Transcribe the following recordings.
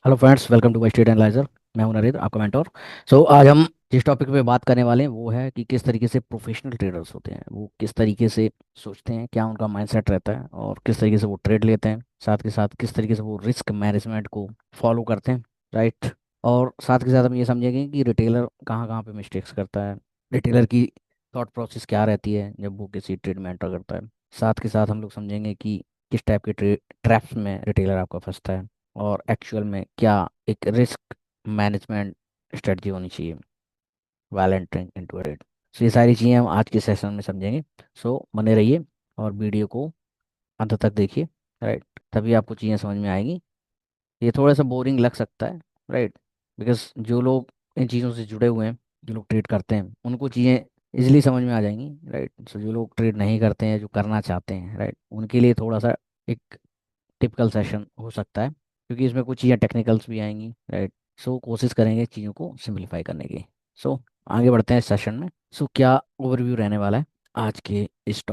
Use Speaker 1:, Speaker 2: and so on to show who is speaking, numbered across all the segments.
Speaker 1: Hello friends, welcome to my study analyser. मैं हूं नरेंद्र, आपका मेंटोर। आज हम जिस टॉपिक पे बात करने वाले हैं वो है कि किस तरीके से प्रोफेशनल ट्रेडर्स होते हैं, वो किस तरीके से सोचते हैं, क्या उनका माइंडसेट रहता है और किस तरीके से वो ट्रेड लेते हैं। साथ के साथ किस तरीके से वो रिस्क मैनेजमेंट को फॉलो करते हैं। राइट। और साथ के साथ हम ये समझेंगे कि रिटेलर कहाँ कहाँ पे मिस्टेक्स करता है, रिटेलर की थॉट प्रोसेस क्या रहती है जब वो किसी ट्रेड में एंटर करता है। साथ के साथ हम लोग समझेंगे कि किस टाइप के ट्रैप्स में रिटेलर आपका फंसता है और एक्चुअल में क्या एक रिस्क मैनेजमेंट स्ट्रेटजी होनी चाहिए while entering into a trade। सो ये सारी चीज़ें हम आज के सेशन में समझेंगे। बने रहिए और वीडियो को अंत तक देखिए। राइट। तभी आपको चीज़ें समझ में आएंगी। ये थोड़ा सा बोरिंग लग सकता है। राइट। बिकॉज जो लोग इन चीज़ों से जुड़े हुए हैं, जो लोग ट्रेड करते हैं, उनको चीज़ें इजीली समझ में आ जाएंगी। राइट। सो जो लोग ट्रेड नहीं करते हैं, जो करना चाहते हैं, राइट, उनके लिए थोड़ा सा एक टिपिकल सेशन हो सकता है, क्योंकि इसमें कुछ चीज़ें टेक्निकल्स भी आएंगी। राइट। कोशिश करेंगे चीज़ों को सिंपलीफाई करने की। सो आगे बढ़ते हैं इस सेशन में। क्या ओवरव्यू रहने वाला है आज के इस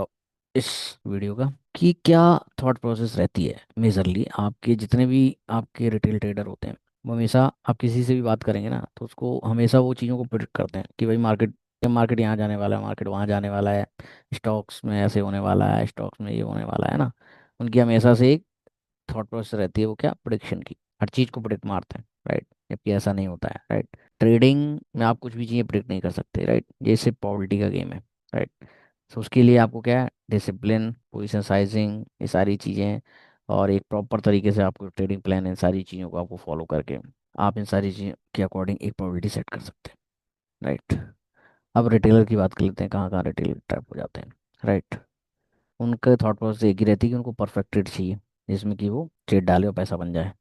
Speaker 1: वीडियो का, कि क्या थॉट प्रोसेस रहती है मेजरली आपके जितने भी आपके रिटेल ट्रेडर होते हैं। वो हमेशा आप किसी से भी बात करेंगे ना, तो उसको हमेशा वो चीज़ों को प्रिडिक्ट करते हैं कि भाई मार्केट यहाँ जाने वाला है, मार्केट वहाँ जाने वाला है, स्टॉक्स में ऐसे होने वाला है, स्टॉक्स में ये होने वाला है ना। उनकी हमेशा से थॉट प्रोसेस रहती है वो क्या, प्रिडिक्शन की। हर चीज़ को प्रिडिक्ट मारते हैं। राइट। जबकि ऐसा नहीं होता है। राइट। ट्रेडिंग में आप कुछ भी चीज़ें प्रिडिक्ट नहीं कर सकते। राइट। जैसे प्रोबेबिलिटी का गेम है। राइट। उसके लिए आपको क्या है, डिसिप्लिन, पोजीशन साइजिंग, ये सारी चीज़ें और एक प्रॉपर तरीके से आपको ट्रेडिंग प्लान, इन सारी चीज़ों को आपको फॉलो करके आप इन सारी चीज़ों के अकॉर्डिंग एक प्रोबेबिलिटी सेट कर सकते हैं। राइट। अब रिटेलर की बात कर लेते हैं, कहाँ कहाँ रिटेलर ट्रैप हो जाते हैं। राइट। उनका थॉट प्रोसेस एक ही रहती है कि उनको परफेक्ट ट्रेड चाहिए, जिसमें कि वो ट्रेड डाले और पैसा बन जाए।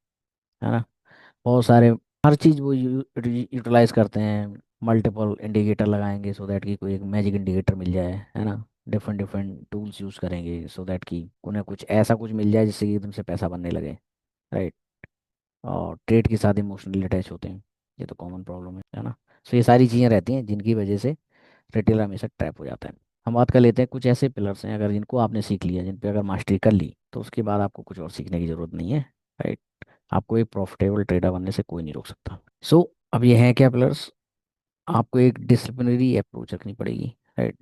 Speaker 1: है ना। बहुत सारे हर चीज़ वो यूटिलाइज करते हैं। मल्टीपल इंडिकेटर लगाएंगे सो दैट कि कोई एक मैजिक इंडिकेटर मिल जाए। है ना। डिफरेंट डिफरेंट टूल्स यूज़ करेंगे सो दैट कि उन्हें कुछ ऐसा कुछ मिल जाए जिससे कि एकदम से पैसा बनने लगे। राइट। और ट्रेड के साथ इमोशनली अटैच होते हैं। ये तो कॉमन प्रॉब्लम है ना। ये सारी चीज़ें रहती हैं जिनकी वजह से रिटेलर हमेशा ट्रैप हो जाता है। हम बात कर लेते हैं कुछ ऐसे पिलर्स हैं, अगर जिनको आपने सीख लिया, जिन पे अगर मास्टरी कर ली, तो उसके बाद आपको कुछ और सीखने की ज़रूरत नहीं है। राइट। आपको एक प्रॉफिटेबल ट्रेडर बनने से कोई नहीं रोक सकता। अब ये है क्या पिलर्स। आपको एक डिसिप्लिनरी अप्रोच रखनी पड़ेगी। राइट।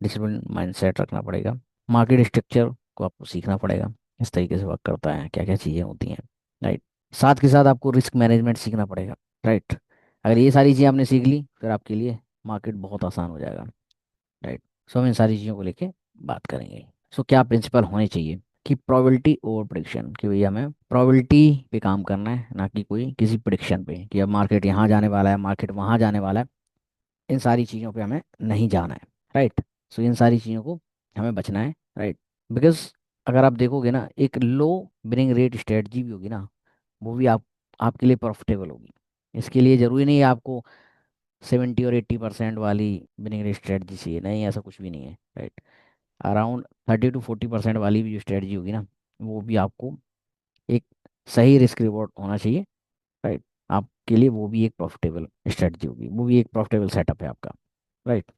Speaker 1: डिसिप्लिन माइंडसेट रखना पड़ेगा। मार्केट स्ट्रक्चर को आपको सीखना पड़ेगा, किस तरीके से वर्क करता है, क्या क्या चीज़ें होती हैं। राइट। साथ के साथ आपको रिस्क मैनेजमेंट सीखना पड़ेगा। राइट। अगर ये सारी चीज़ें आपने सीख ली, फिर आपके लिए मार्केट बहुत आसान हो जाएगा। राइट। हम इन सारी चीज़ों को लेके बात करेंगे। क्या प्रिंसिपल होने चाहिए कि प्रोबेबिलिटी ओवर प्रिडिक्शन, कि भैया हमें प्रोबेबिलिटी पे काम करना है, ना कि कोई किसी प्रिडिक्शन पे कि अब मार्केट यहाँ जाने वाला है, मार्केट वहाँ जाने वाला है। इन सारी चीज़ों पे हमें नहीं जाना है। राइट। इन सारी चीज़ों को हमें बचना है। राइट। बिकॉज अगर आप देखोगे ना, एक लो विनिंग रेट स्ट्रेटजी भी होगी ना, वो भी आपके लिए प्रॉफिटेबल होगी। इसके लिए ज़रूरी नहीं है आपको 70 और 80% वाली विनिंग रेट स्ट्रेटजी चाहिए, नहीं, ऐसा कुछ भी नहीं है। राइट। अराउंड 30 to 40% वाली भी जो स्ट्रेटजी होगी ना, वो भी आपको एक सही रिस्क रिवॉर्ड होना चाहिए। राइट। आपके लिए वो भी एक प्रॉफिटेबल स्ट्रेटजी होगी, वो भी एक प्रॉफिटेबल सेटअप है आपका। Right.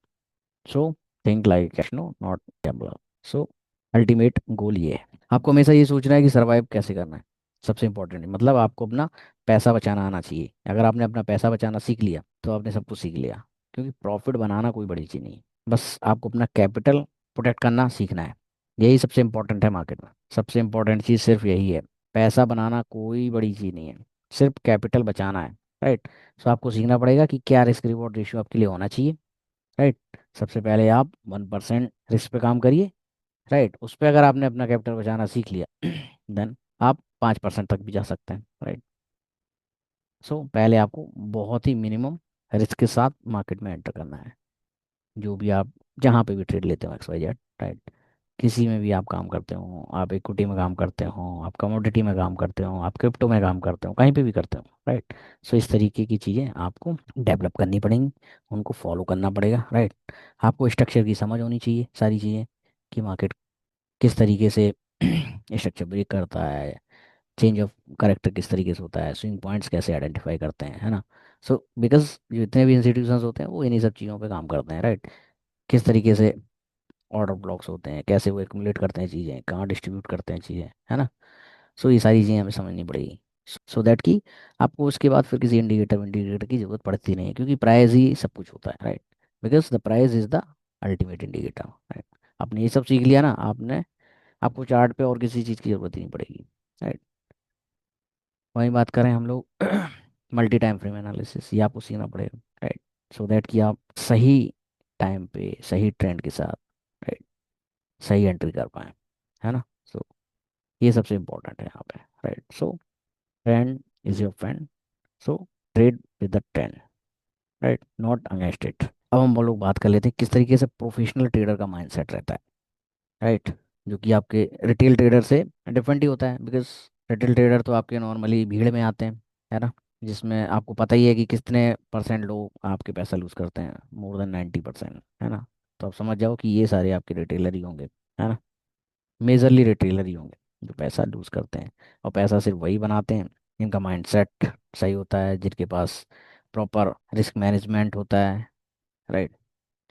Speaker 1: So think like casino not gambler. So ultimate goal ये है, आपको हमेशा ये सोचना है कि सरवाइव कैसे करना है। सबसे इंपॉर्टेंट है, मतलब आपको अपना पैसा बचाना आना चाहिए। अगर आपने अपना पैसा बचाना सीख लिया तो आपने सब कुछ सीख लिया, क्योंकि प्रॉफिट बनाना कोई बड़ी चीज़ नहीं है। बस आपको अपना कैपिटल प्रोटेक्ट करना सीखना है। यही सबसे इंपॉर्टेंट है मार्केट में। सबसे इंपॉर्टेंट चीज़ सिर्फ यही है। पैसा बनाना कोई बड़ी चीज़ नहीं है, सिर्फ कैपिटल बचाना है। राइट। आपको सीखना पड़ेगा कि क्या रिस्क रिवॉर्ड रेशियो आपके लिए होना चाहिए। राइट। सबसे पहले आप 1% रिस्क पे काम करिए। राइट। उस पर अगर आपने अपना कैपिटल बचाना सीख लिया देन आप 5% तक भी जा सकते हैं। राइट। पहले आपको बहुत ही मिनिमम रिस्क के साथ मार्केट में एंटर करना है। जो भी आप जहाँ पे भी ट्रेड लेते हो, एक्स वाई जेड। राइट। किसी में भी आप काम करते हो, आप इक्विटी में काम करते हो, आप कमोडिटी में काम करते हो, आप क्रिप्टो में काम करते हो, कहीं पे भी करते हो। राइट। इस तरीके की चीज़ें आपको डेवलप करनी पड़ेंगी, उनको फॉलो करना पड़ेगा। राइट। आपको स्ट्रक्चर की समझ होनी चाहिए, सारी चीज़ें, कि मार्केट किस तरीके से स्ट्रक्चर ब्रेक करता है, चेंज ऑफ करेक्टर किस तरीके से होता है, स्विंग पॉइंट्स कैसे आइडेंटिफाई करते हैं। है ना। बिकॉज जितने भी इंस्टीट्यूशंस होते हैं वो इन्हीं सब चीज़ों पे काम करते हैं। राइट। किस तरीके से ऑर्डर ब्लॉक्स होते हैं, कैसे वो एक्युमुलेट करते हैं चीज़ें, कहाँ डिस्ट्रीब्यूट करते हैं चीज़ें। है ना। ये सारी चीज़ें हमें समझनी पड़ेगी। सो दैट कि आपको उसके बाद फिर किसी इंडिकेटर इंडिकेटर की जरूरत पड़ती नहीं है, क्योंकि प्राइस ही सब कुछ होता है, right. Because the price is the ultimate indicator, right. आपने ये सब सीख लिया ना, आपने आपको चार्ट पे और किसी चीज़ की जरूरत ही नहीं पड़ेगी, राइट। वही बात करें हम लोग मल्टी टाइम फ्रेम एनालिसिस, ये आपको सीखना पड़ेगा, राइट। सो दैट कि आप सही टाइम पे सही ट्रेंड के साथ, राइट, सही एंट्री कर पाएँ, है ना। सो ये सबसे इम्पोर्टेंट है यहाँ पे, right. So trend is your friend, so trade with the trend, right, not against it. अब हम लोग बात कर लेते हैं किस तरीके से प्रोफेशनल ट्रेडर का माइंडसेट रहता है, राइट, जो कि आपके रिटेल ट्रेडर से डिफरेंट ही होता है। बिकॉज रिटेल ट्रेडर तो आपके नॉर्मली भीड़ में आते हैं, है ना, जिसमें आपको पता ही है कि कितने परसेंट लोग आपके पैसा लूज करते हैं, मोर देन 90%, है ना। तो आप समझ जाओ कि ये सारे आपके रिटेलर ही होंगे, है ना, मेजरली रिटेलर ही होंगे जो पैसा लूज करते हैं। और पैसा सिर्फ वही बनाते हैं जिनका माइंडसेट सही होता है, जिनके पास प्रॉपर रिस्क मैनेजमेंट होता है, राइट।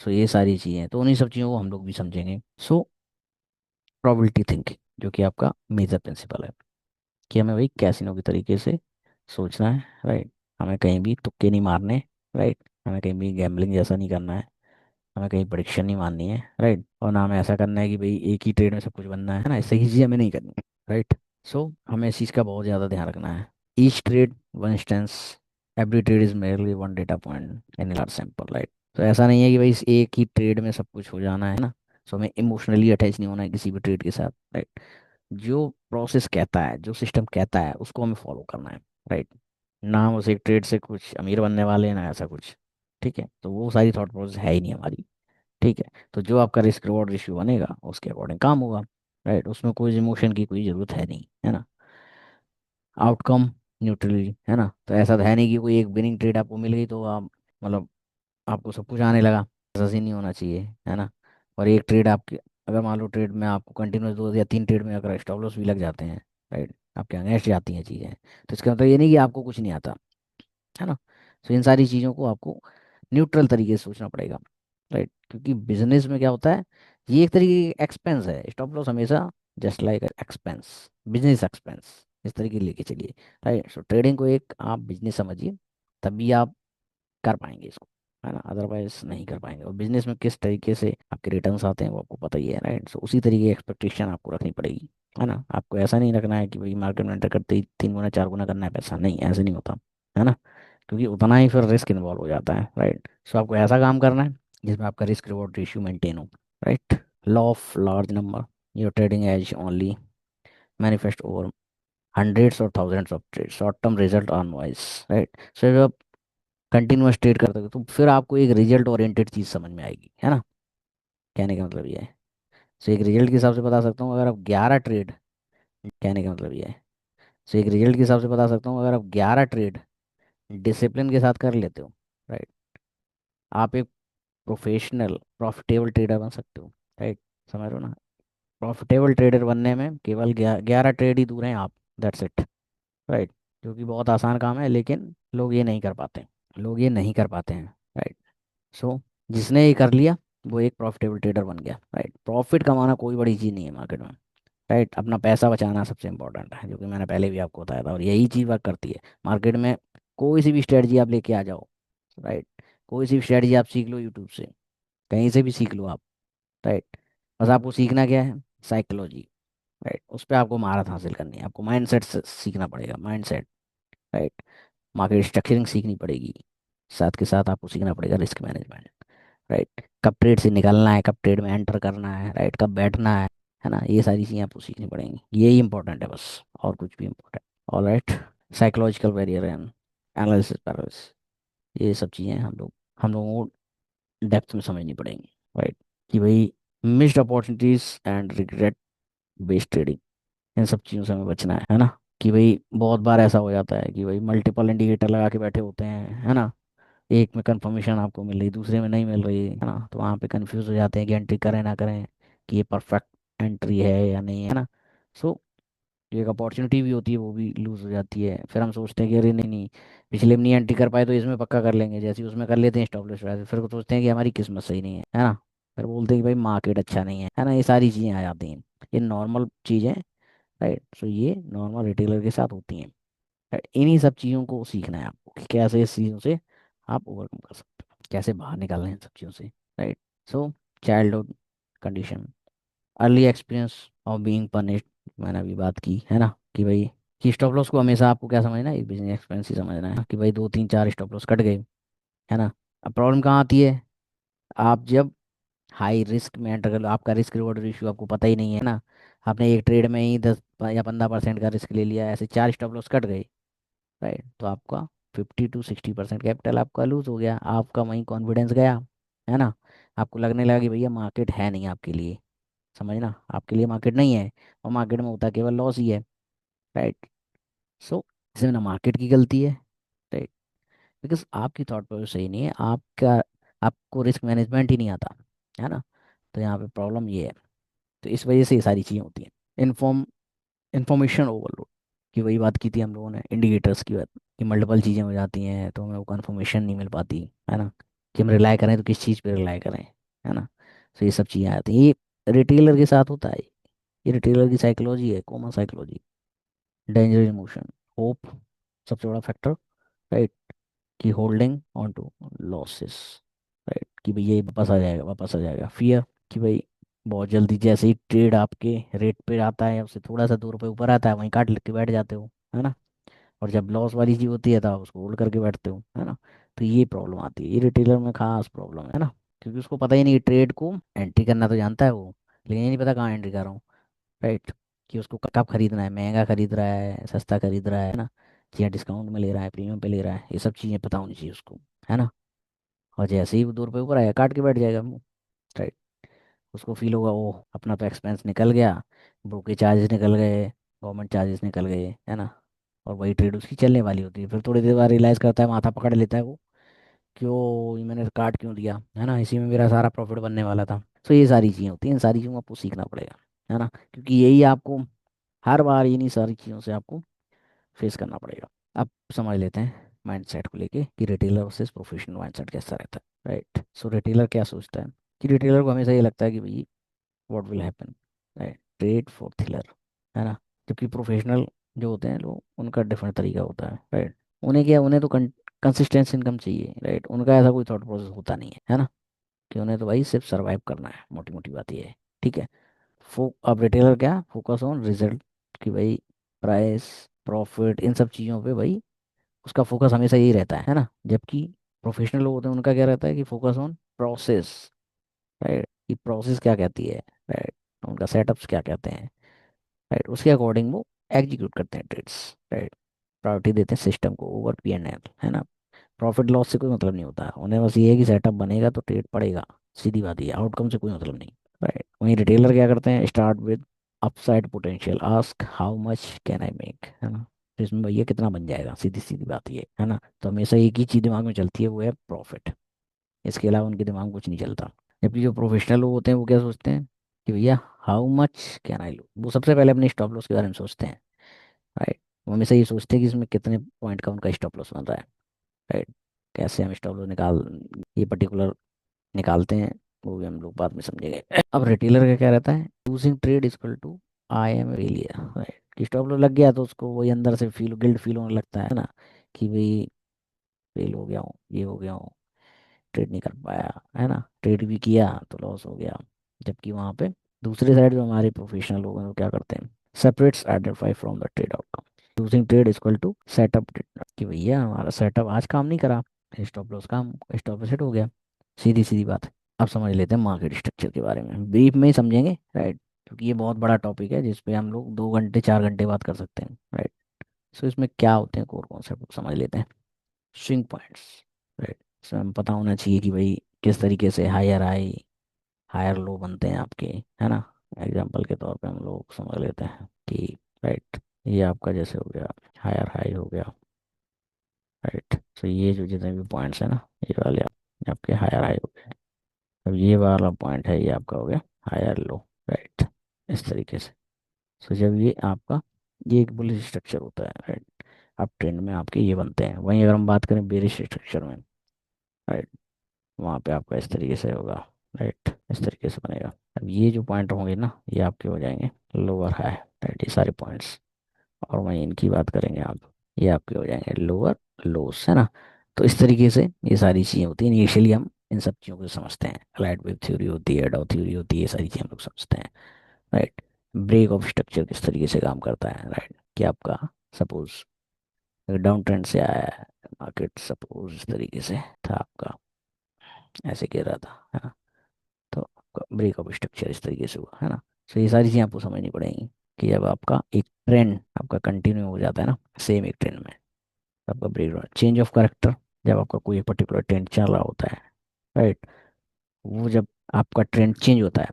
Speaker 1: सो ये सारी चीज़ें हैं, तो उन्हीं सब चीज़ों को हम लोग भी समझेंगे। सो प्रोबेबिलिटी थिंकिंग, जो कि आपका मेजर प्रिंसिपल है, कि हमें वही कैसीनो के तरीके से सोचना है, राइट। हमें कहीं भी तुक्के नहीं मारने, राइट। हमें कहीं भी गैम्बलिंग जैसा नहीं करना है, हमें कहीं प्रेडिक्शन नहीं माननी है, राइट। और ना हमें ऐसा करना है कि भाई एक ही ट्रेड में सब कुछ बनना है ना, ऐसी चीज़ हमें नहीं करनी, राइट। सो हमें इस चीज़ का बहुत ज़्यादा ध्यान रखना है। Each trade one instance, every trade is merely one data point in large sample, right. तो ऐसा नहीं है कि भाई इस एक ही ट्रेड में सब कुछ हो जाना है ना। सो हमें इमोशनली अटैच नहीं होना है किसी भी ट्रेड के साथ, राइट। जो प्रोसेस कहता है, जो सिस्टम कहता है, उसको हमें फॉलो करना है, राइट। ना हम उस एक ट्रेड से कुछ अमीर बनने वाले हैं ना ऐसा कुछ, ठीक है। तो वो सारी थॉट प्रोसेस है ही नहीं हमारी, ठीक है। तो जो आपका रिस्क रिवॉर्ड रेशियो बनेगा उसके अकॉर्डिंग काम होगा, राइट। उसमें कोई इमोशन की कोई ज़रूरत है नहीं, है ना। आउटकम न्यूट्रली, है ना। तो ऐसा तो है नहीं कि कोई एक विनिंग ट्रेड आपको मिल गई तो आप मतलब आपको सब कुछ आने लगा, ऐसा ही नहीं होना चाहिए, है ना। और एक ट्रेड आपके, अगर मान लो ट्रेड में आपको कंटिन्यूस 2 या 3 ट्रेड में अगर स्टॉप लॉस भी लग जाते हैं, राइट, आपके अगेंस्ट जाती हैं चीज़ें, तो इसका मतलब ये नहीं कि आपको कुछ नहीं आता, है ना। तो इन सारी चीज़ों को आपको न्यूट्रल तरीके से सोचना पड़ेगा, राइट। क्योंकि बिजनेस में क्या होता है, ये एक तरीके की एक्सपेंस है, स्टॉप लॉस हमेशा just like expense, business expense, इस तरीके लेके चलिए, राइट। सो ट्रेडिंग को एक आप बिजनेस समझिए, तभी आप कर पाएंगे इसको, है ना, अदरवाइज नहीं कर पाएंगे। और बिजनेस में किस तरीके से आपके रिटर्न्स आते हैं वो आपको पता ही है, राइट। सो उसी तरीके की एक्सपेक्टेशन आपको रखनी पड़ेगी, है ना। आपको ऐसा नहीं रखना है कि भाई मार्केट में एंटर करते ही 3 गुना 4 गुना करना है पैसा, नहीं, ऐसे नहीं होता, है ना। क्योंकि उतना ही फिर रिस्क इन्वॉल्व हो जाता है, राइट। सो आपको ऐसा काम करना है जिसमें आपका रिस्क रिवॉर्ड रेशियो मेंटेन हो, right. Law of large number, your trading edge only manifest over hundreds और thousands of trade, short term result on wise, right. So जब आप कंटिन्यूस ट्रेड करते हो तो फिर आपको एक रिजल्ट ओरिएंटेड चीज़ समझ में आएगी, है ना। कहने का मतलब ये है। सो एक रिजल्ट के हिसाब से बता सकता हूँ, अगर आप 11 ट्रेड, कहने का मतलब ये है। सो एक रिजल्ट के हिसाब से बता सकता हूँ, अगर आप 11 ट्रेड डिसिप्लिन के साथ कर लेते हो, राइट, आप एक प्रोफेशनल प्रॉफिटेबल ट्रेडर बन सकते हो, राइट। समझ रहे हो ना। प्रॉफिटेबल ट्रेडर बनने में केवल 11 ट्रेड ही दूर हैं आप, दैट्स इट, राइट। जो कि बहुत आसान काम है, लेकिन लोग ये नहीं कर पाते, लोग ये नहीं कर पाते हैं, राइट। सो जिसने ये कर लिया वो एक प्रॉफिटेबल ट्रेडर बन गया, राइट। प्रॉफिट कमाना कोई बड़ी चीज़ नहीं है मार्केट में, राइट। अपना पैसा बचाना सबसे इंपॉर्टेंट है, जो कि मैंने पहले भी आपको बताया था, और यही चीज़ वर्क करती है मार्केट में। कोई सी भी स्ट्रेटजी आप लेके आ जाओ, राइट, कोई सी भी स्ट्रेटजी आप सीख लो यूट्यूब से, कहीं से भी सीख लो आप, राइट। बस आपको सीखना क्या है, साइकोलॉजी, राइट। उस पर आपको महारत हासिल करनी है, आपको माइंड सेट सीखना पड़ेगा, mind set, right. Market structuring सीखनी पड़ेगी, साथ के साथ आपको सीखना पड़ेगा रिस्क मैनेजमेंट, राइट। कब ट्रेड से निकलना है, कब ट्रेड में एंटर करना है, राइट, कब बैठना है ना। ये सारी चीज़ें आपको सीखनी पड़ेंगी, यही इंपॉर्टेंट है बस, और कुछ भी important. All right. Psychological barrier and analysis paralysis, ये सब चीज़ें हम लोगों को डेप्थ में समझनी पड़ेंगी, राइट। कि भाई missed opportunities and regret based trading, इन सब चीज़ों से हमें बचना है ना। कि भाई बहुत बार ऐसा हो जाता है कि भाई मल्टीपल इंडिकेटर लगा के बैठे होते हैं, है ना। एक में कंफर्मेशन आपको मिल रही, दूसरे में नहीं मिल रही, है ना। तो वहाँ पे कंफ्यूज हो जाते हैं कि एंट्री करें ना करें, कि ये परफेक्ट एंट्री है या नहीं है ना। सो जो एक अपॉर्चुनिटी भी होती है वो भी लूज हो जाती है, फिर हम सोचते हैं कि अरे नहीं नहीं, पिछले में नहीं एंट्री कर पाए तो इसमें पक्का कर लेंगे, जैसे ही उसमें कर लेते हैं स्टॉप लॉस, फिर वो सोचते हैं कि हमारी किस्मत सही नहीं है ना। फिर बोलते हैं कि भाई मार्केट अच्छा नहीं है ना। ये सारी चीज़ें आ जाती हैं, ये नॉर्मल चीज़ें, राइट। सो ये नॉर्मल रिटेलर के साथ होती हैं, इन्हीं सब चीज़ों को सीखना है आपको कि कैसे इस चीज़ों से आप ओवरकम कर सकते हो, कैसे बाहर निकलना है इन सब चीज़ों से, right. So childhood condition, early experience of being punished, मैंने अभी बात की है ना कि भाई कि स्टॉप लॉस को हमेशा आपको क्या समझना है, एक बिजनेस एक्सपेंस ही समझना है कि भाई दो तीन चार स्टॉप लॉस कट गए, है ना। अब प्रॉब्लम कहाँ आती है, आप जब हाई रिस्क में एंटर कर लो, आपका रिस्क रिवॉर्ड रेशियो आपको पता ही नहीं है ना, आपने एक ट्रेड में ही 10 या 15% का रिस्क ले लिया, ऐसे चार स्टॉप लॉस कट गए, राइट, तो आपका 50 to 60% कैपिटल आपका लूज हो गया, आपका वहीं कॉन्फिडेंस गया, है ना। आपको लगने लगा कि भैया मार्केट है नहीं आपके लिए, समझना आपके लिए मार्केट नहीं है, और मार्केट में होता केवल लॉस ही है, राइट। सो इसमें ना मार्केट की गलती है, राइट, बिकॉज आपकी थॉट प्रोसेस सही नहीं है, आपका आपको रिस्क मैनेजमेंट ही नहीं आता, है ना। तो यहाँ पे प्रॉब्लम ये है, तो इस वजह से ये सारी चीज़ें होती हैं। इन्फॉर्म इंफॉर्मेशन ओवरलोड की वही बात की थी हम लोगों ने, इंडिकेटर्स की बात, कि मल्टीपल चीज़ें हो जाती हैं तो हमें वो कन्फर्मेशन नहीं मिल पाती, है ना, कि हम रिलाई करें तो किस चीज़ पे रिलाई करें, है ना। तो ये सब चीज़ें आती हैं, ये रिटेलर के साथ होता है, ये रिटेलर की साइकोलॉजी है, common psychology. Danger emotion, hope सबसे बड़ा फैक्टर, राइट, कि holding on to losses, right, कि भाई ये वापस आ जाएगा, वापस आ जाएगा। फियर, कि भाई बहुत जल्दी जैसे ही ट्रेड आपके रेट पे आता है, उससे थोड़ा सा 2 रुपये ऊपर आता है, वहीं काट लेके बैठ जाते हो, है ना। और जब लॉस वाली चीज़ होती है तो आप उसको होल्ड करके बैठते हो, है ना। तो ये प्रॉब्लम आती है, ये रिटेलर में खास प्रॉब्लम है ना, क्योंकि उसको पता ही नहीं, ट्रेड को एंट्री करना तो जानता है वो, लेकिन ये नहीं पता कहाँ एंट्री कर रहा हूँ, राइट, कि उसको कब खरीदना है, महंगा खरीद रहा है, सस्ता खरीद रहा है ना, या डिस्काउंट में ले रहा है, प्रीमियम पे ले रहा है, ये सब चीज़ें पता होनी चाहिए उसको, है ना। और जैसे ही वो 2 रुपये ऊपर आएगा काट के बैठ जाएगा मुँह, राइट। उसको फील होगा ओ अपना तो एक्सपेंस निकल गया, ब्रोकेज चार्जेस निकल गए, गवर्नमेंट चार्जेस निकल गए, है ना। और वही ट्रेड उसकी चलने वाली होती है, फिर थोड़ी देर बाद रियलाइज़ करता है, माथा पकड़ लेता है वो, क्यों ये मैंने काट क्यों दिया, है ना, इसी में मेरा सारा प्रॉफिट बनने वाला था। तो ये सारी चीज़ें होती हैं, इन सारी चीज़ों को आपको सीखना पड़ेगा, है ना, क्योंकि यही आपको हर बार इन्हीं सारी चीज़ों से आपको फेस करना पड़ेगा। अब समझ लेते हैं माइंडसेट को लेके कि रिटेलर वर्सेस प्रोफेशनल माइंडसेट कैसा रहता है, राइट। सो रिटेलर क्या सोचता है, कि रिटेलर को हमेशा ये लगता है कि भाई what will happen, right, trade for thriller, है ना। जबकि प्रोफेशनल जो होते हैं लोग, उनका डिफरेंट तरीका होता है, राइट। उन्हें क्या, उन्हें तो कंसिस्टेंस इनकम चाहिए, राइट, उनका ऐसा कोई थॉट प्रोसेस होता नहीं है ना, कि उन्हें तो भाई सिर्फ सर्वाइव करना है, मोटी मोटी बात ये है, ठीक है। अब रिटेलर क्या, फोकस ऑन रिजल्ट, कि भाई प्राइस, प्रॉफिट, इन सब चीज़ों पे भाई उसका फोकस हमेशा यही रहता है ना। जबकि प्रोफेशनल लोग होते हैं, उनका क्या रहता है कि फोकस ऑन प्रोसेस, राइट, कि प्रोसेस क्या कहती है, राइट, उनका सेटअप्स क्या कहते हैं, राइट, उसके अकॉर्डिंग वो एग्जीक्यूट करते हैं ट्रेड्स, राइट। प्रायोरिटी देते हैं सिस्टम को ओवर P&L, है ना। प्रॉफिट लॉस से कोई मतलब नहीं होता, उन्हें बस ये है कि सेटअप बनेगा तो ट्रेड पड़ेगा, सीधी बात ये, आउटकम से कोई मतलब नहीं, राइट। वहीं रिटेलर क्या करते हैं, start with upside potential, ask how much can I make, है ना। तो इसमें भैया कितना बन जाएगा, सीधी सीधी बात ये है ना। तो हमेशा एक ही चीज़ दिमाग में चलती है, वो है प्रॉफिट, इसके अलावा उनके दिमाग में कुछ नहीं चलता। जबकि जो प्रोफेशनल लोग होते हैं वो क्या सोचते हैं, कि भैया हाउ मच कैन आई लू, वो सबसे पहले अपने स्टॉप लॉस के बारे में सोचते हैं, राइट। वो हमेशा ये सोचते हैं कि इसमें कितने पॉइंट का उनका स्टॉप लॉस बन रहा है, राइट, कैसे हम स्टॉप लॉस ये पर्टिकुलर निकालते हैं, वो भी हम लोग बाद में समझेंगे। अब रिटेलर का क्या रहता है, losing trade equal to I am failure, right, कि स्टॉप लॉस लग गया तो उसको वही अंदर से गिल्ट फील होने लगता है ना, कि भाई फेल हो गया हूँ, ये हो गया हूँ, ट्रेड नहीं कर पाया, है ना, ट्रेड भी किया तो लॉस हो गया। जबकि वहाँ पे दूसरी साइड जो हमारे प्रोफेशनल लोग हैं वो क्या करते हैं, separates identify from the trade outcome, losing trade equal to setup did not, कि भैया हमारा सेटअप आज काम नहीं करा, स्टॉप लॉस काम स्टॉप सेट हो गया, सीधी सीधी बात है। अब समझ लेते हैं मार्केट स्ट्रक्चर के बारे में, ब्रीफ में ही समझेंगे, राइट, क्योंकि ये बहुत बड़ा टॉपिक है जिस पे हम लोग 2 घंटे 4 घंटे बात कर सकते हैं, राइट। सो इसमें क्या होते हैं कोर कॉन्सेप्ट समझ लेते हैं। स्विंग पॉइंट्स, राइट, इसमें हमें पता होना चाहिए कि भाई किस तरीके से हायर हाई हायर लो बनते हैं आपके, है ना। एग्जांपल के तौर पे हम लोग समझ लेते हैं कि, राइट, ये आपका जैसे हो गया हायर हाई हो गया, राइट। तो ये जो जितने भी पॉइंट्स हैं ना, ये वाले आपके हायर हाई हो गए। अब ये वाला पॉइंट है, ये आपका हो गया हायर लो, राइट, इस तरीके से। तो जब ये आपका, ये एक बुलिश स्ट्रक्चर होता है, राइट, अब ट्रेंड में आपके ये बनते हैं। वहीं अगर हम बात करें बेरिश स्ट्रक्चर में, राइट, वहाँ पे आपका इस तरीके से होगा, राइट, इस तरीके से बनेगा। अब ये जो पॉइंट होंगे ना, ये आपके हो जाएंगे लोअर हाई, राइट, ये सारे पॉइंट्स। और वहीं इनकी बात करेंगे आप, ये आपके हो जाएंगे लोअर लोस, है ना। तो इस तरीके से ये सारी चीज़ें होती हैं। इनिशियली हम इन सब चीज़ों को समझते हैं, अलाइड वेव थ्योरी होती है, डाउ थ्योरी होती है, ये सारी चीज़ें हम लोग समझते हैं, राइट। ब्रेक ऑफ स्ट्रक्चर किस तरीके से काम करता है, राइट, कि आपका सपोज डाउन ट्रेंड से आया है मार्केट, सपोज इस तरीके से था आपका, ऐसे गिर रहा था, है ना। तो आपका ब्रेक ऑफ स्ट्रक्चर इस तरीके से हुआ, है ना। तो ये सारी चीज़ें आपको समझनी पड़ेंगी कि जब आपका एक ट्रेंड आपका कंटिन्यू हो जाता है ना, सेम एक ट्रेंड में, तो आपका break down, change of character, जब आपका कोई पर्टिकुलर ट्रेंड चल रहा होता है, राइट, वो जब आपका ट्रेंड चेंज होता है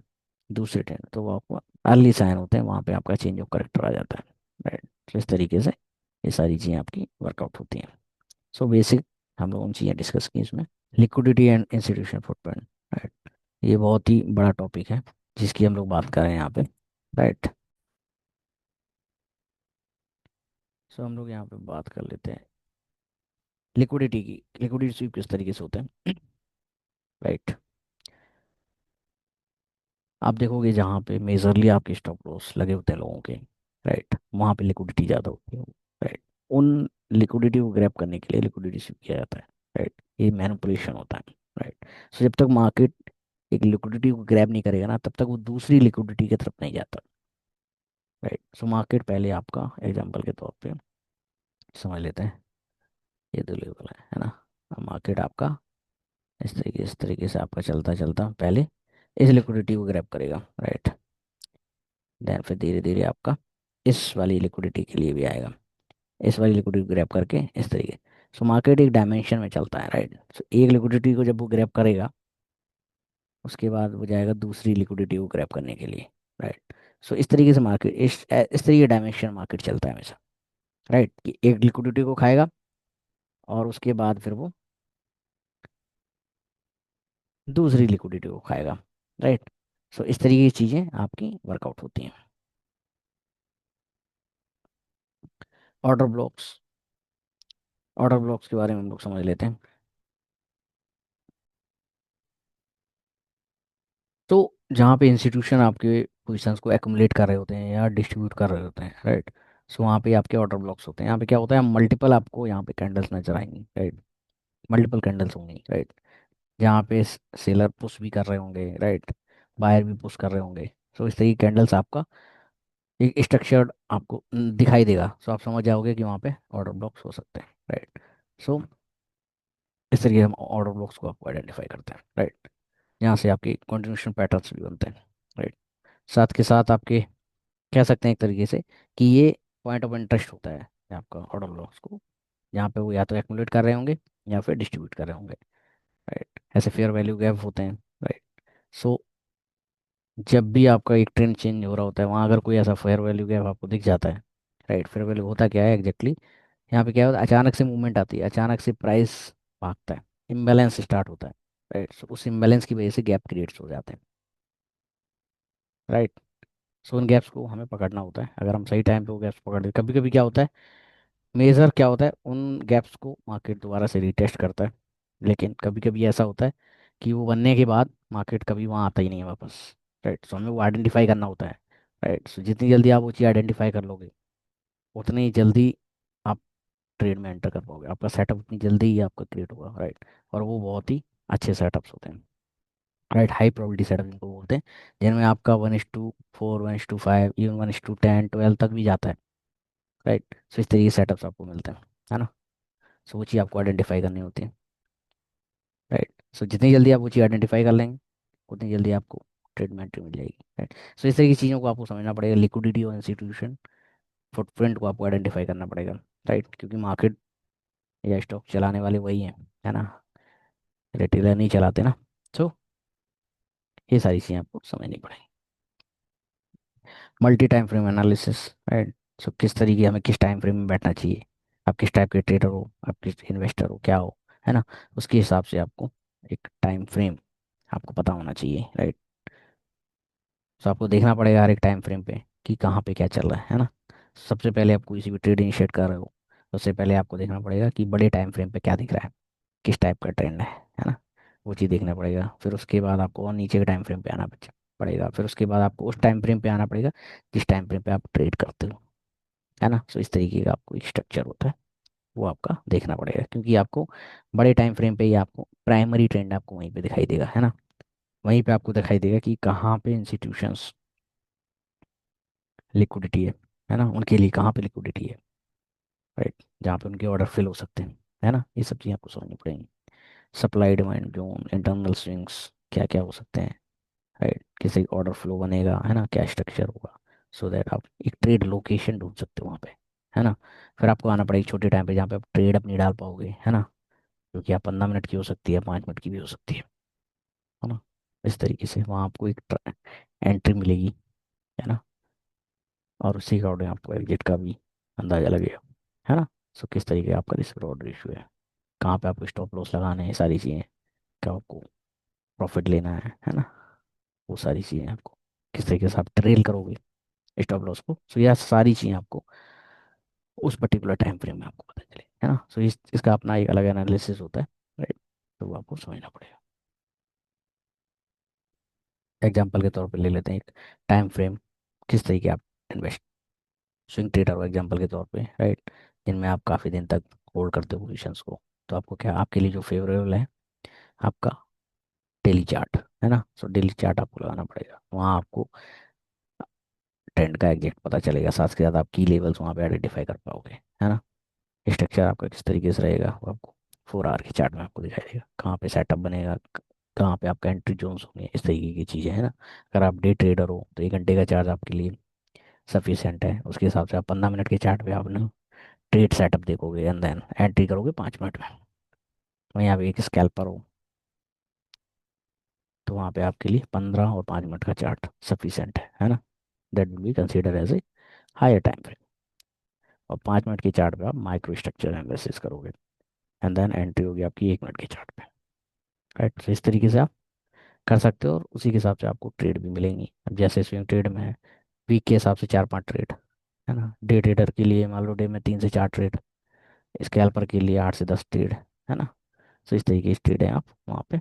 Speaker 1: दूसरे ट्रेंड, तो वो आपको अर्ली साइन होते हैं, वहाँ पे आपका चेंज ऑफ करेक्टर आ जाता है, राइट। तो इस तरीके से ये सारी चीज़ें आपकी वर्कआउट होती हैं। सो बेसिक हम लोग उन चीज़ें डिस्कस की इसमें। Liquidity and institution footprint, right, ये बहुत ही बड़ा टॉपिक है जिसकी हम लोग बात कर रहे हैं यहाँ पे, राइट। सो हम लोग यहाँ पे बात कर लेते हैं लिक्विडिटी की। लिक्विडिटी स्वीप किस तरीके से होते हैं, राइट। आप देखोगे जहाँ पे मेजरली आपके स्टॉप लॉस लगे होते हैं लोगों के, राइट, वहाँ पे लिक्विडिटी ज़्यादा होती है, राइट। उन लिक्विडिटी को ग्रैब करने के लिए लिक्विडिटी स्वीप किया जाता है, राइट। ये मैनिपुलेशन होता है, राइट। सो जब तक मार्केट एक लिक्विडिटी को ग्रैब नहीं करेगा ना, तब तक वो दूसरी लिक्विडिटी की तरफ नहीं जाता, राइट। सो मार्केट पहले आपका एग्जांपल के तौर पे समझ लेते हैं, ये दो लेवल है ना। मार्केट आपका इस तरीके से आपका चलता चलता पहले इस लिक्विडिटी को ग्रैब करेगा, राइट। देन फिर धीरे धीरे आपका इस वाली लिक्विडिटी के लिए भी आएगा, इस वाली लिक्विडिटी को ग्रैब करके इस तरीके। सो मार्केट एक डायमेंशन में चलता है, राइट। सो एक लिक्विडिटी को जब वो ग्रैब करेगा, उसके बाद वो जाएगा दूसरी लिक्विडिटी को ग्रैब करने के लिए, राइट। सो इस तरीके से मार्केट इस तरीके डायमेंशन मार्केट चलता है हमेशा, राइट, कि एक लिक्विडिटी को खाएगा और उसके बाद फिर वो दूसरी लिक्विडिटी को खाएगा, राइट। सो इस तरीके की चीज़ें आपकी वर्कआउट होती हैं। ऑर्डर ब्लॉक्स, ऑर्डर ब्लॉक्स के बारे में हम लोग समझ लेते हैं। तो जहाँ पे इंस्टीट्यूशन आपके पोजीशंस को एक्युमुलेट कर रहे होते हैं या डिस्ट्रीब्यूट कर रहे होते हैं, राइट। सो वहाँ पे आपके ऑर्डर ब्लॉक्स होते हैं। यहाँ पे क्या होता है, मल्टीपल आपको यहाँ पे कैंडल्स नजर आएंगी, राइट, मल्टीपल कैंडल्स होंगी, राइट। जहाँ पे सेलर पुश भी कर रहे होंगे, राइट, बायर भी पुश कर रहे होंगे। सो इस तरीके कैंडल्स आपका एक स्ट्रक्चर्ड आपको दिखाई देगा। सो आप समझ जाओगे कि वहाँ पे ऑर्डर ब्लॉक्स हो सकते हैं, राइट। सो इस तरीके हम ऑर्डर ब्लॉक्स को आपको आइडेंटिफाई करते हैं, राइट। यहाँ से आपके कंटिन्यूशन पैटर्न्स भी बनते हैं, राइट। साथ के साथ आपके कह सकते हैं एक तरीके से कि ये पॉइंट ऑफ इंटरेस्ट होता है आपका ऑर्डर ब्लॉक्स को, जहाँ पे वो या तो एक्मुलेट कर रहे होंगे या फिर डिस्ट्रीब्यूट कर रहे होंगे, राइट। ऐसे फेयर वैल्यू गैप होते हैं, राइट। सो जब भी आपका एक ट्रेंड चेंज हो रहा होता है, वहाँ अगर कोई ऐसा फेयर वैल्यू गैप आपको दिख जाता है, राइट, फेयर वैल्यू होता क्या है एग्जैक्टली, यहाँ पे क्या होता है, अचानक से मूवमेंट आती है, अचानक से प्राइस भागता है, इम्बैलेंस स्टार्ट होता है, राइट। सो उस इम्बैलेंस की वजह से गैप क्रिएट्स हो जाते हैं, राइट। सो उन गैप्स को हमें पकड़ना होता है। अगर हम सही टाइम पे वो गैप्स पकड़ कभी कभी क्या होता है, मेजर क्या होता है, उन गैप्स को मार्केट दोबारा से रीटेस्ट करता है। लेकिन कभी कभी ऐसा होता है कि वो बनने के बाद मार्केट कभी वहाँ आता ही नहीं है वापस, राइट। सो हमें वो आइडेंटिफाई करना होता है, राइट। सो जितनी जल्दी आप वो चीज़ आइडेंटिफाई कर लोगे, उतनी ही जल्दी आप ट्रेड में एंटर कर पाओगे, आपका सेटअप उतनी जल्दी ही आपका क्रिएट होगा, राइट। और वो बहुत ही अच्छे सेटअप्स होते हैं, राइट, हाई प्रोबेबिलिटी सेटअप जिनको बोलते हैं, जिनमें आपका 1:4, 1:5, इवन 1:10, 12 तक भी जाता है, राइट। सो इस तरीके के सेटअप्स आपको मिलते हैं, है ना। सो वो चीज़ आपको आइडेंटिफाई करनी होती है, राइट। सो जितनी जल्दी आप वो चीज़ आइडेंटिफाई कर लेंगे, उतनी जल्दी आपको ट्रेड में एंट्री मिल जाएगी, राइट। सो इस तरह की चीज़ों को आपको समझना पड़ेगा, लिक्विडिटी और इंस्टीट्यूशन फुटप्रिंट को आपको आइडेंटिफाई करना पड़ेगा, राइट, क्योंकि मार्केट या स्टॉक चलाने वाले वही हैं, है ना, रिटेलर नहीं चलाते ना। सो ये सारी चीज़ें आपको समझनी पड़ेगी। Multi time frame analysis, right. So किस तरीके हमें किस टाइम फ्रेम में बैठना चाहिए, आप किस टाइप के ट्रेडर हो, आप किस इन्वेस्टर हो, क्या हो, है ना, उसके हिसाब से आपको एक टाइम फ्रेम आपको पता होना चाहिए, राइट। सो आपको देखना पड़ेगा हर एक टाइम फ्रेम पे कि कहाँ पे क्या चल रहा है ना। सबसे पहले आप कोई सी भी ट्रेड इनिशिएट कर रहे हो, सबसे पहले आपको देखना पड़ेगा कि बड़े टाइम फ्रेम पे क्या दिख रहा है, किस टाइप का ट्रेंड है ना। वो चीज़ देखना पड़ेगा। फिर उसके बाद आपको और नीचे के टाइम फ्रेम पे आना पड़ेगा। फिर उसके बाद आपको उस टाइम फ्रेम पे आना पड़ेगा जिस टाइम फ्रेम पे आप ट्रेड करते हो, है ना। सो इस तरीके का आपको एक स्ट्रक्चर होता है। वो आपका देखना पड़ेगा, क्योंकि आपको बड़े टाइम फ्रेम पे ही आपको प्राइमरी ट्रेंड आपको वहीं पे दिखाई देगा, है ना। वहीं पे आपको दिखाई देगा कि कहाँ पे इंस्टीट्यूशंस लिक्विडिटी है ना, उनके लिए कहाँ पे लिक्विडिटी है, राइट, जहाँ पे उनके ऑर्डर फिल हो सकते हैं, है ना। ये सब चीज़ें आपको समझनी पड़ेंगी। Supply demand zone, internal swings क्या क्या हो सकते हैं, राइट, किसी ऑर्डर फ्लो बनेगा, है ना, क्या स्ट्रक्चर होगा, सो दैट आप एक ट्रेड लोकेशन ढूंढ सकते हो वहाँ पे, है ना। फिर आपको आना पड़ेगा छोटे टाइम पे जहाँ पे आप ट्रेड अपनी डाल पाओगे, है ना, क्योंकि आप 15 मिनट की हो सकती है, 5 मिनट की भी हो सकती है ना। इस तरीके से वहाँ आपको एक एंट्री मिलेगी, है ना, और उसी के अकॉर्डिंग आपको एग्जिट का भी अंदाजा लगेगा, है ना। सो किस तरीके का आपका रिस्क रॉड रेशियो है, कहाँ पे आपको स्टॉप लॉस लगाने हैं, ये सारी चीज़ें, क्या आपको प्रॉफिट लेना है ना, वो सारी चीज़ें आपको किस तरीके से आप ट्रेल करोगे स्टॉप लॉस को। सो यह सारी चीज़ें आपको उस पर्टिकुलर टाइम फ्रेम में आपको पता चले, है ना। सो इसका अपना एक अलग एनालिसिस होता है, राइट, तो वो आपको समझना पड़ेगा। एग्जाम्पल के तौर पे ले लेते हैं एक टाइम फ्रेम, किस तरीके आप इन्वेस्ट, स्विंग ट्रेडर हो एग्जाम्पल के तौर पे, राइट, जिनमें आप काफ़ी दिन तक होल्ड करते हो पोजिशंस को। तो आपको क्या, आपके लिए जो फेवरेबल है आपका डेली चार्ट, है ना। सो डेली चार्ट आपको लगाना पड़ेगा, वहाँ आपको ट्रेंड का एग्जैक्ट पता चलेगा, साथ के साथ आप की लेवल्स वहाँ पे आइडेंटिफाई कर पाओगे, है ना। स्ट्रक्चर आपका किस तरीके से रहेगा वो आपको 4 आवर के चार्ट में आपको दिखाई देगा, कहाँ पे सेटअप बनेगा, कहाँ पे आपका एंट्री जोन्स होंगे, इस तरीके की चीज़ें, है ना। अगर आप डे ट्रेडर हो तो 1 घंटे का चार्ज आपके लिए सफिशियंट है, उसके हिसाब से आप 15 मिनट के चार्ट पे आप ना ट्रेड सेटअप देखोगे एंड देन एंट्री करोगे 5 मिनट में। वहीं आप एक स्कैल्पर हो तो वहाँ पे आपके लिए 15 और 5 मिनट का चार्ट सफिशियंट है ना। That will be consider as a higher time frame. और 5 मिनट के चार्ट पे आप माइक्रो स्ट्रक्चर एनालिसिस करोगे एंड देन एंट्री होगी आपकी 1 मिनट के चार्ट पे, राइट। तो इस तरीके से आप कर सकते हो और उसी के हिसाब से आपको ट्रेड भी मिलेंगी। अब जैसे स्विंग ट्रेड में है, वीक के हिसाब से 4-5 ट्रेड, है ना। डे ट्रेडर के लिए मान लो डे में 3 से 4 ट्रेड, स्कैल्पर के लिए 8 से 10 ट्रेड, है ना। तो इस तरीके की ट्रेडें आप वहाँ पे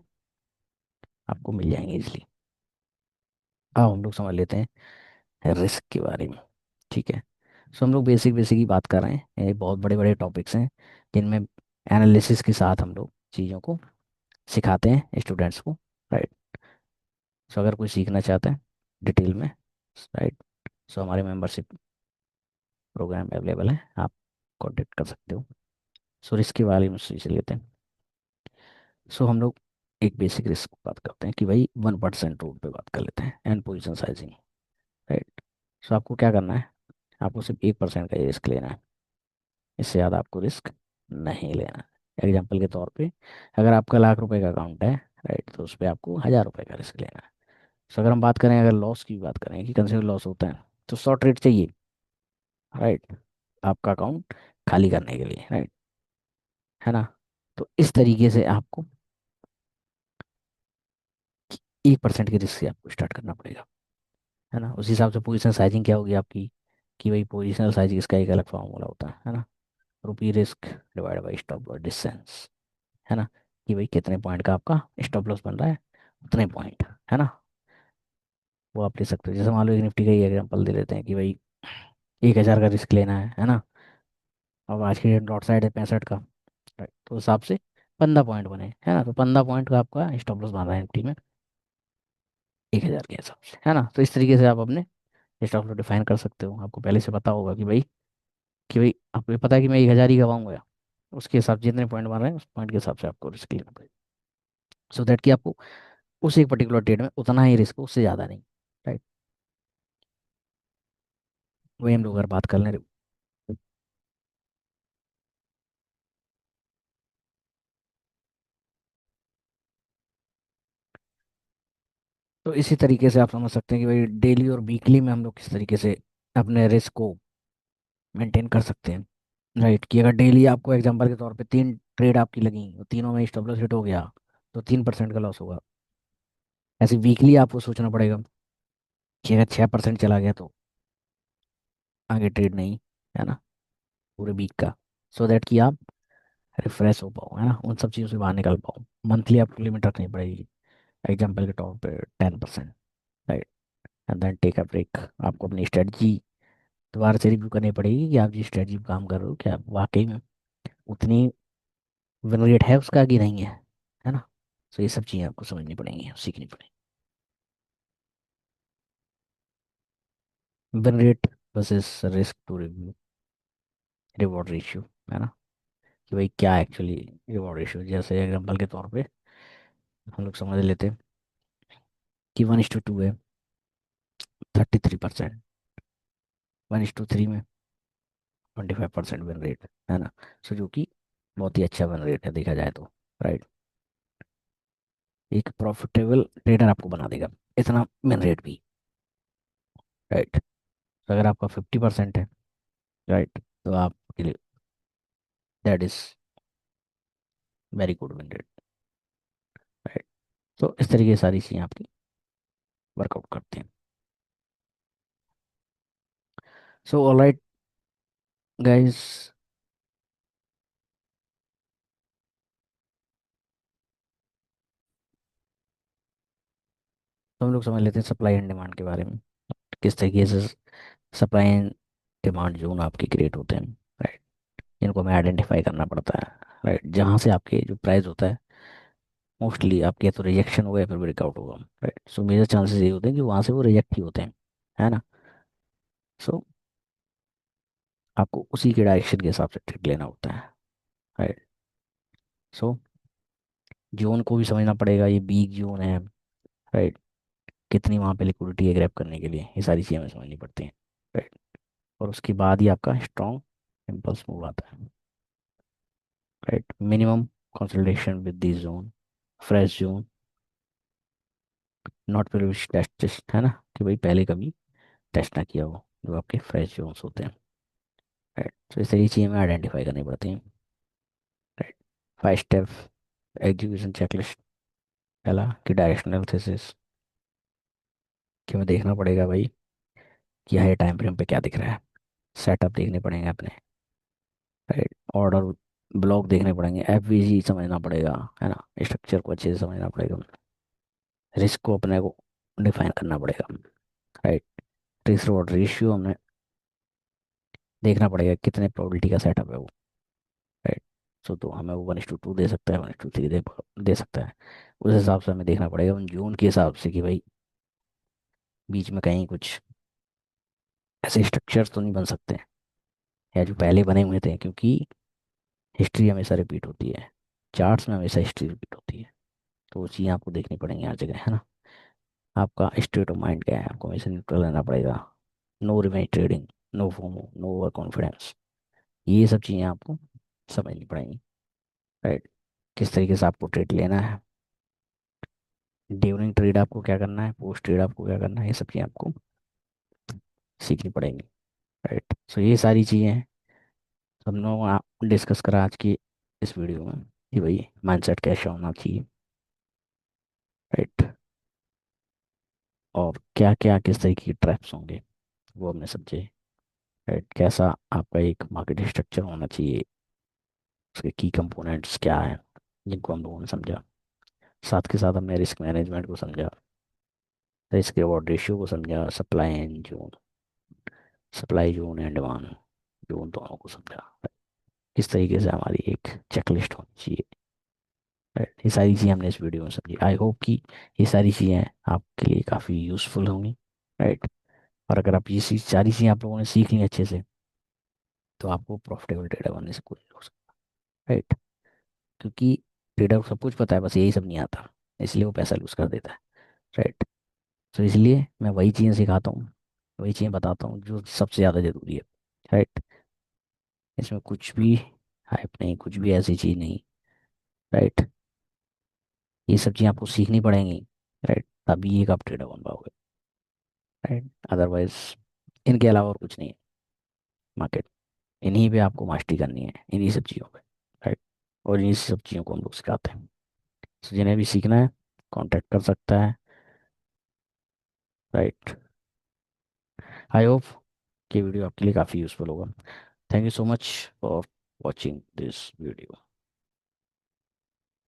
Speaker 1: आपको मिल जाएंगी इसलिए। अब हम लोग समझ लेते हैं रिस्क के बारे में, ठीक है। सो हम लोग बेसिक बेसिक ही बात कर रहे हैं, ये बहुत बड़े बड़े टॉपिक्स हैं जिनमें एनालिसिस के साथ हम लोग चीज़ों को सिखाते हैं स्टूडेंट्स को, राइट। सो अगर कोई सीखना चाहता है डिटेल में, राइट, सो हमारे मेंबरशिप प्रोग्राम अवेलेबल है, आप कांटेक्ट कर सकते हो। सो रिस्क के बारे में सीख लेते हैं। सो हम लोग एक बेसिक रिस्क की बात करते हैं कि भाई 1% रूल पे बात कर लेते हैं, एंड पोजिशन साइजिंग, राइट। सो आपको क्या करना है, आपको सिर्फ 1% का ही रिस्क लेना है, इससे ज़्यादा आपको रिस्क नहीं लेना है। एग्जाम्पल के तौर पे अगर आपका लाख रुपए का अकाउंट है, राइट, तो उस पर आपको 1000 रुपये का रिस्क लेना है। सो अगर हम बात करें, अगर लॉस की बात करें कि कंसिडर लॉस होता है, तो 100 ट्रेड चाहिए, राइट, आपका अकाउंट खाली करने के लिए, राइट, है ना। तो इस तरीके से आपको 1% के रिस्क से आपको स्टार्ट करना पड़ेगा, है ना। उस हिसाब से पोजीशन साइजिंग क्या होगी आपकी, कि भाई पोजीशनल साइजिंग इसका एक अलग फार्मूला होता है ना। Rupee risk divide by stop loss distance, है ना, कि भाई कितने पॉइंट का आपका स्टॉप लॉस बन रहा है, उतने पॉइंट, है ना। वो आप ले सकते हो। जैसे मान लो एक निफ्टी का ही एग्जाम्पल दे लेते हैं कि भाई 1000 का रिस्क लेना है ना। अब आज की डेट डॉट साइड है 65 का, राइट, तो उस हिसाब से 15 पॉइंट बने, है ना। तो 15 पॉइंट का आपका स्टॉप लॉस बन रहा है निफ्टी में 1000 के हिसाब से, है ना। तो इस तरीके से आप अपने स्टॉप लॉस डिफाइन कर सकते हो। आपको पहले से पता होगा कि भाई आपको ये पता है कि मैं 1000 ही गवाऊंगा, उसके हिसाब से जितने पॉइंट बन रहे हैं उस पॉइंट के हिसाब से आपको रिस्क लेना पड़ेगा, सो दैट कि आपको उस एक पर्टिकुलर ट्रेड में उतना ही रिस्क हो, उससे ज़्यादा नहीं, राइट। वही हम लोग अगर बात कर लें, तो इसी तरीके से आप समझ सकते हैं कि भाई डेली और वीकली में हम लोग किस तरीके से अपने रिस्क को मेंटेन कर सकते हैं, राइट। कि अगर डेली आपको एग्जांपल के तौर पे 3 ट्रेड आपकी लगी और तीनों में स्टॉप लॉस हिट हो गया तो 3% का लॉस होगा। ऐसे वीकली आपको सोचना पड़ेगा कि अगर 6% चला गया तो आगे ट्रेड नहीं, है ना, पूरे वीक का, सो दैट कि आप रिफ्रेश हो पाओ, है ना, उन सब चीज़ों से बाहर निकल पाओ। मंथली आपको लिमिट रखनी पड़ेगी एग्जाम्पल के तौर पे 10%, right, and then take a break. आपको अपनी स्ट्रेटजी दोबारा से रिव्यू करनी पड़ेगी कि आप जिस स्ट्रेटजी पे काम कर रहे हो क्या वाकई में उतनी विन रेट है उसका कि नहीं है ना। तो ये सब चीज़ें आपको समझनी पड़ेंगी, सीखनी पड़ेंगी। Win rate versus risk to review, reward ratio, है ना, कि भाई क्या एक्चुअली रिवॉर्ड रेशियो। जैसे एग्जाम्पल के तौर पे हम लोग समझ लेते हैं कि 1:2 है, 33%, 1:3 में 25% विन रेट, है ना। सो जो कि बहुत ही अच्छा विन रेट है देखा जाए तो, राइट। एक प्रॉफिटेबल ट्रेडर आपको बना देगा इतना विन रेट भी, राइट। तो अगर आपका 50% है, राइट, तो आपके लिए that is very good win rate, right. तो इस तरीके की सारी चीज़ें आपकी वर्कआउट करते हैं। सो ऑल राइट गाइज, तो हम लोग समझ लेते हैं सप्लाई एंड डिमांड के बारे में। किस तरीके से सप्लाई एंड डिमांड जोन आपके क्रिएट होते हैं, राइट। इनको हमें आइडेंटिफाई करना पड़ता है, राइट। जहाँ से आपके जो प्राइस होता है मोस्टली आपके या तो रिजेक्शन होगा या फिर ब्रेकआउट होगा, राइट। सो मेजर चांसेस ये होते हैं कि वहाँ से वो रिजेक्ट ही होते हैं, है ना। सो आपको उसी के डायरेक्शन के हिसाब से ट्रिक लेना होता है, राइट। सो जोन को भी समझना पड़ेगा, ये बीक जोन है, राइट। कितनी वहाँ पे लिक्विडिटी है ग्रैब करने के लिए, ये सारी चीज़ें हमें समझनी पड़ती हैं, राइट। और उसके बाद ही आपका स्ट्रॉन्ग इम्पल्स मूव आता है, right. Minimum consultation with this zone, fresh zone, not previous test, है ना, कि भाई पहले कभी टेस्ट ना किया हो, जो आपके फ्रेश जोन्स होते हैं, राइट। तो इस तरीके की चीज़ें हमें आइडेंटिफाई करनी पड़ती हैं, राइट। 5 step execution checklist. पहला कि डायरेक्शनल थीसिस, कि हमें देखना पड़ेगा भाई कि हाई टाइम फ्रेम पे क्या दिख रहा है। सेटअप देखने पड़ेंगे अपने, राइट। ऑर्डर ब्लॉक देखने पड़ेंगे, एफवीजी समझना पड़ेगा, है ना, स्ट्रक्चर को अच्छे से समझना पड़ेगा, रिस्क को अपने को डिफाइन करना पड़ेगा, राइट। रिस्क रिवॉर्ड रेशियो हमें देखना पड़ेगा कितने प्रोबेबिलिटी का सेटअप है वो, राइट। सो तो हमें वो 1:2 दे सकता है, 1:3 दे सकता है। उस हिसाब से हमें देखना पड़ेगा उन जोन के हिसाब से कि भाई बीच में कहीं कुछ ऐसे स्ट्रक्चर्स तो नहीं बन सकते हैं या जो पहले बने हुए थे, क्योंकि हिस्ट्री हमेशा रिपीट होती है, चार्ट्स में हमेशा हिस्ट्री रिपीट होती है। तो वो चीज़ें आपको देखनी पड़ेंगी हर जगह, है ना। आपका स्टेट ऑफ माइंड क्या है, आपको हमेशा न्यूट्रल रहना पड़ेगा। No revenge trading, no FOMO, no over confidence, ये सब चीज़ें आपको समझनी पड़ेंगी, राइट। किस तरीके से आपको ट्रेड लेना है, ड्यूरिंग ट्रेड आपको क्या करना है, पोस्ट ट्रेड आपको क्या करना है, ये सब चीज़ें आपको सीखनी पड़ेंगी, राइट। सो ये सारी चीज़ें हैं हम लोग डिस्कस करा आज की इस वीडियो में कि भाई माइंडसेट कैसा होना चाहिए, राइट। और क्या क्या किस तरीके के ट्रैप्स होंगे वो हमने समझे, राइट। कैसा आपका एक मार्केट स्ट्रक्चर होना चाहिए, उसके की कंपोनेंट्स क्या हैं जिनको हम लोगों ने समझा। साथ के साथ हमने रिस्क मैनेजमेंट को समझा, रिस्क रिवॉर्ड रेशियो को समझा, supply zone and demand zone दोनों को समझा, किस तरीके से हमारी एक चेकलिस्ट होनी चाहिए, राइट। ये सारी चीज़ें हमने इस वीडियो में समझी। आई होप कि ये सारी चीज़ें आपके लिए काफ़ी यूज़फुल होंगी, राइट। और अगर आप ये सारी चीज़ें आप लोगों ने सीख ली अच्छे से, तो आपको प्रॉफिटेबल ट्रेडर बनने से कोई नहीं हो सकता, राइट। क्योंकि ट्रेडर को सब कुछ पता है, बस यही सब नहीं आता, इसलिए वो पैसा लूज कर देता है, राइट। तो इसलिए मैं वही चीज़ें सिखाता हूँ, वही चीज़ें बताता हूँ जो सबसे ज़्यादा ज़रूरी है, राइट। इसमें कुछ भी हाइप नहीं, कुछ भी ऐसी चीज़ नहीं, राइट। ये सब चीज़ें आपको सीखनी पड़ेंगी, राइट, तभी एक आप ट्रेडर बन पाओगे, राइट। अदरवाइज इनके अलावा और कुछ नहीं है मार्केट। इन्हीं पे आपको मास्टरी करनी है, इन्हीं सब चीज़ों पे, राइट। और इन्हीं सब चीज़ों को हम लोग सिखाते हैं। So, जिन्हें भी सीखना है कांटेक्ट कर सकता है, राइट। आई होप कि वीडियो आपके लिए काफ़ी यूज़फुल होगा। Thank you so much for watching this video.